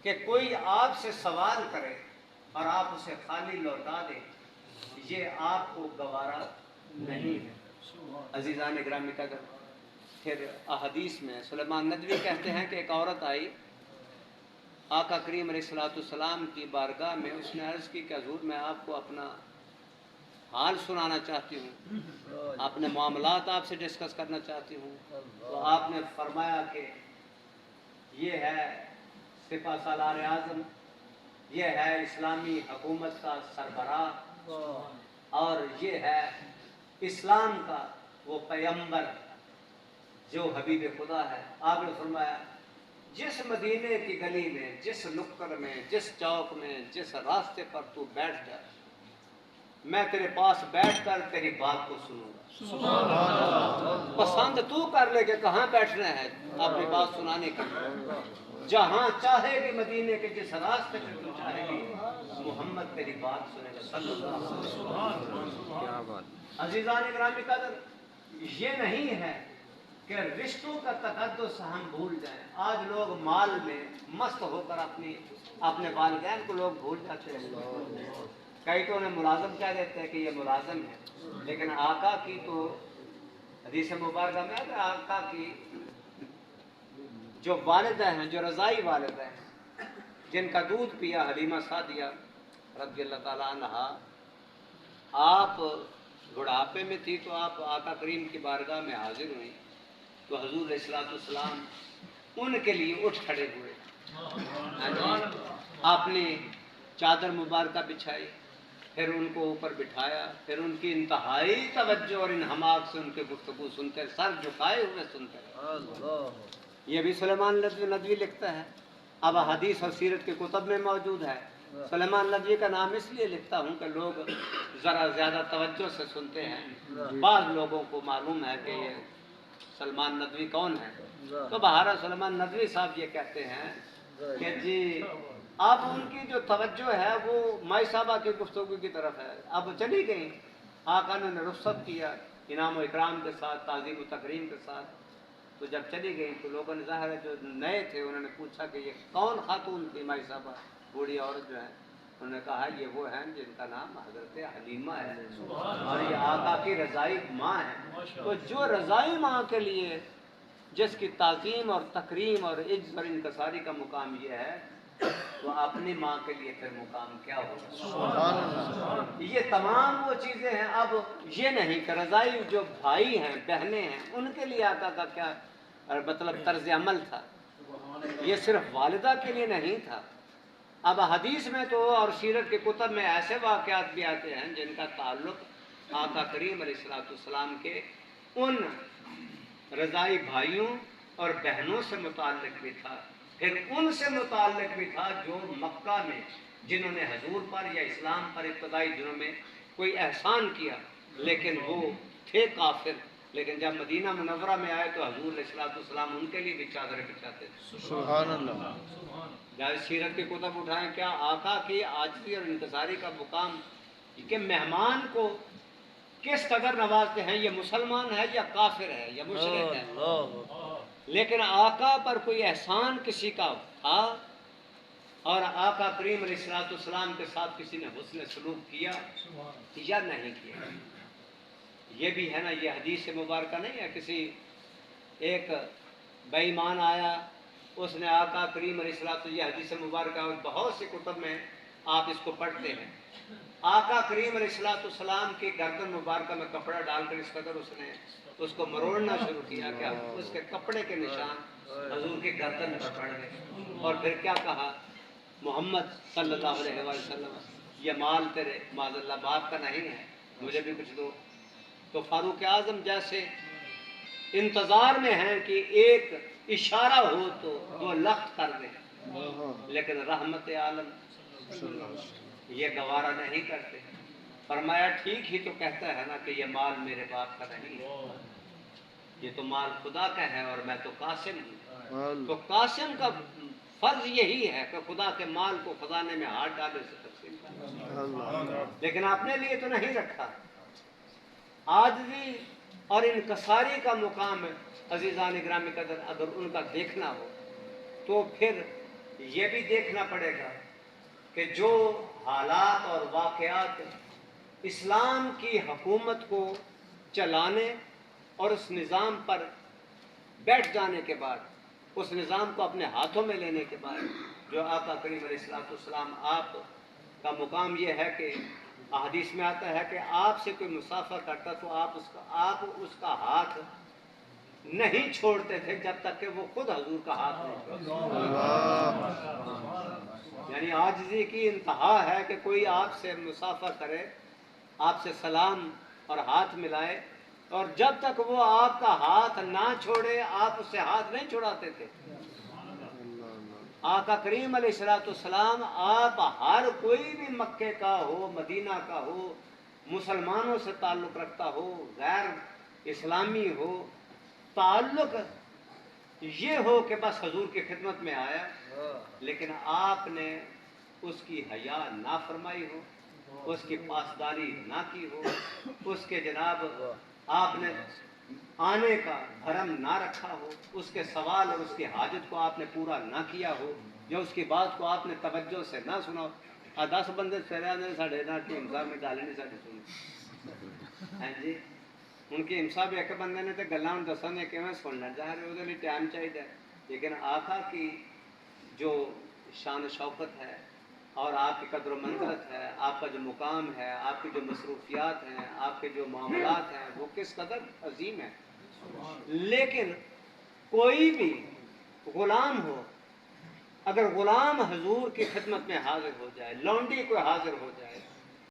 کہ کوئی آپ سے سوال کرے اور آپ اسے خالی لوٹا دیں، یہ آپ کو گوارا نہیں ہے۔ عزیزان گرامی قدر، پھر احادیث میں سلیمان ندوی کہتے ہیں کہ ایک عورت آئی آقا کریم علیہ الصلوۃ والسلام کی بارگاہ میں، اس نے عرض کی کہ حضور میں آپ کو اپنا حال سنانا چاہتی ہوں، اپنے معاملات آپ سے ڈسکس کرنا چاہتی ہوں۔ تو آپ نے فرمایا کہ یہ ہے سپہ سالار اعظم، یہ ہے اسلامی حکومت کا سربراہ، اور یہ ہے اسلام کا وہ پیغمبر جو حبیب خدا ہے۔ آپ نے فرمایا جس مدینے کی گلی میں، جس نکڑ میں، جس چوک میں، جس راستے پر تو بیٹھ جائے، میں تیرے پاس بیٹھ کر تیری بات کو سنوں گا۔ پسند تو کر لے کہ کہاں بیٹھنا ہے اپنی بات سنانے کے لیے، جہاں چاہے گی مدینے کے جس راستے پہ تو چاہے گی، محمد تیری بات سنے گا صلی اللہ علیہ وسلم۔ کیا بات۔ عزیزان گرامی قدر، یہ نہیں ہے کہ رشتوں کا تقدس ہم بھول جائیں۔ آج لوگ مال میں مست ہو کر اپنے والدین کو لوگ بھول جاتے ہیں۔ کئی تو انہیں ملازم کہہ دیتے ہیں کہ یہ ملازم ہے، لیکن آقا کی تو حدیث مبارکہ میں ہے کہ آقا کی جو والدہ ہیں، جو رضائی والدہ ہیں، جن کا دودھ پیا حلیمہ سعدیہ رضی اللہ تعالیٰ عنہا، آپ بڑھاپے میں تھی تو آپ آقا کریم کی بارگاہ میں حاضر ہوئیں تو حضور علیہ الصلوۃ والسلام ان کے لیے اٹھ کھڑے ہوئے، اپنی چادر مبارکہ بچھائی، پھر ان کو اوپر بٹھایا، پھر ان کی انتہائی توجہ اور انہماک سے ان کے گفتگو سنتے، سر جھکائے ہوئے سنتے رہے۔ یہ بھی سلیمان ندوی لکھتا ہے، اب حدیث اور سیرت کے کتب میں موجود ہے۔ سلیمان ندوی کا نام اس لیے لکھتا ہوں کہ لوگ ذرا زیادہ توجہ سے سنتے ہیں، بعض لوگوں کو معلوم ہے کہ یہ سلیمان ندوی کون ہے، تو بہارا سلیمان ندوی صاحب یہ کہتے ہیں کہ جی اب ان کی جو توجہ ہے وہ مائی صاحبہ کی گفتگو کی طرف ہے، اب چلی گئیں، آقا نے رخصت کیا انعام و اکرام کے ساتھ، تعظیم و تکریم کے ساتھ، تو جب چلی گئی تو لوگوں نے ظاہر ہے جو نئے تھے انہوں نے پوچھا کہ یہ کون خاتون تھی مائی صاحبہ، بوڑھی عورت جو ہے، انہوں نے کہا یہ وہ ہیں جن کا نام حضرت حلیمہ ہے اور یہ آقا کی رضائی ماں ہے۔ تو جو رضائی ماں کے لیے جس کی تعظیم اور تکریم اور عجز اور انکساری کا مقام یہ ہے، تو اپنی ماں کے لیے پھر مقام کیا ہوگا۔ یہ تمام وہ چیزیں ہیں۔ اب یہ نہیں کہ رضائی جو بھائی ہیں، بہنیں ہیں، ان کے لیے آقا کا کیا مطلب طرز عمل تھا، یہ صرف والدہ کے لیے نہیں تھا۔ اب حدیث میں تو اور سیرت کے کتب میں ایسے واقعات بھی آتے ہیں جن کا تعلق آقا کریم علیہ الصلوۃ والسلام کے ان رضائی بھائیوں اور بہنوں سے متعلق بھی تھا، پھر ان سے متعلق بھی تھا جو مکہ میں جنہوں نے حضور پر یا اسلام پر ابتدائی دنوں میں کوئی احسان کیا لیکن وہ تھے کافر، لیکن جب مدینہ منورہ میں آئے تو حضور علیہ الصلوۃ والسلام ان کے لیے بھی چادریں بچھاتے تھے۔ سبحان اللہ۔ جائے سیرت کے کتب اٹھائیں، کیا آقا کی عاجزی اور انکساری کا مقام کہ مہمان کو کس قدر نوازتے ہیں، یہ مسلمان ہے یا کافر ہے یا مشرک ہے، لیکن آقا پر کوئی احسان کسی کا تھا اور آقا کریم علیہ الصلوۃ والسلام کے ساتھ کسی نے حسن سلوک کیا یا نہیں کیا، یہ بھی ہے نا۔ یہ حدیث مبارکہ نہیں ہے کسی ایک بے ایمان آیا، اس نے آقا کریم علیہ الصلوۃ والسلام، یہ حدیث مبارکہ اور بہت سی کتب میں آپ اس کو پڑھتے ہیں، آقا کریم علیہ الصلوۃ والسلام کی گردن مبارکہ میں کپڑا ڈال کر اس قدر اس نے اس کو مروڑنا شروع کیا کہ اس کے کپڑے کے نشان حضور کی گردن پر پڑ گئے، اور پھر کیا کہا، محمد صلی اللہ علیہ وسلم یہ مال تیرے معاذ اللہ باپ کا نہیں ہے، مجھے بھی کچھ دو۔ تو فاروق اعظم جیسے انتظار میں ہیں کہ ایک اشارہ ہو تو 2 لخت کر دیں، لیکن رحمت عالم یہ گوارا نہیں کرتے۔ فرمایا ٹھیک ہی تو کہتا ہے نا کہ یہ مال میرے باپ کا نہیں ہے، یہ تو مال خدا کا ہے اور میں تو قاسم ہوں۔ تو قاسم کا فرض یہی ہے کہ خدا کے مال کو خزانے میں ہاتھ ڈالے سے تقسیم کرنا، لیکن اپنے لیے تو نہیں رکھا۔ عاجزی اور انکساری کا مقام عزیزان گرامی قدر اگر ان کا دیکھنا ہو تو پھر یہ بھی دیکھنا پڑے گا کہ جو حالات اور واقعات اسلام کی حکومت کو چلانے اور اس نظام پر بیٹھ جانے کے بعد، اس نظام کو اپنے ہاتھوں میں لینے کے بعد، جو آقا کریم علیہ الصلوۃ والسلام آپ کا مقام یہ ہے کہ احادیث میں آتا ہے کہ آپ سے کوئی مسافر کرتا تو آپ اس کا ہاتھ نہیں چھوڑتے تھے جب تک کہ وہ خود حضور کا ہاتھ نہیں چھوڑتے۔ یعنی عاجزی کی انتہا ہے کہ کوئی آپ سے مسافر کرے، آپ سے سلام اور ہاتھ ملائے، اور جب تک وہ آپ کا ہاتھ نہ چھوڑے آپ اس سے ہاتھ نہیں چھڑاتے تھے۔ آقا کریم علیہ الصلوۃ والسلام آپ ہر کوئی بھی مکے کا ہو، مدینہ کا ہو، مسلمانوں سے تعلق رکھتا ہو، غیر اسلامی ہو، تعلق یہ ہو کہ بس حضور کی خدمت میں آیا، لیکن آپ نے اس کی حیا نہ فرمائی ہو، اس کی پاسداری نہ کی ہو، اس کے جناب آپ نے آنے کا حرم نہ رکھا ہو، اس کے سوال اور اس کی حاجت کو آپ نے پورا نہ کیا ہو، یا اس کی بات کو آپ نے توجہ سے نہ سنا ہو۔ 10 بندے سریا نے ساڑھے نہ ٹیم صاحب میں گل نہیں ساری سنی، ہاں جی، ان کی ہمسا بھی ایک بندے نے تو گلاں دسن کہ سننا چاہ رہے، وہ ٹائم چاہیے، لیکن آقا کی جو شان و شوکت ہے اور آپ کی قدر و منزلت ہے، آپ کا جو مقام ہے، آپ کی جو مصروفیات ہیں، آپ کے جو معاملات ہیں، وہ کس قدر عظیم ہے۔ لیکن کوئی بھی غلام ہو، اگر غلام حضور کی خدمت میں حاضر ہو جائے، لونڈی کوئی حاضر ہو جائے،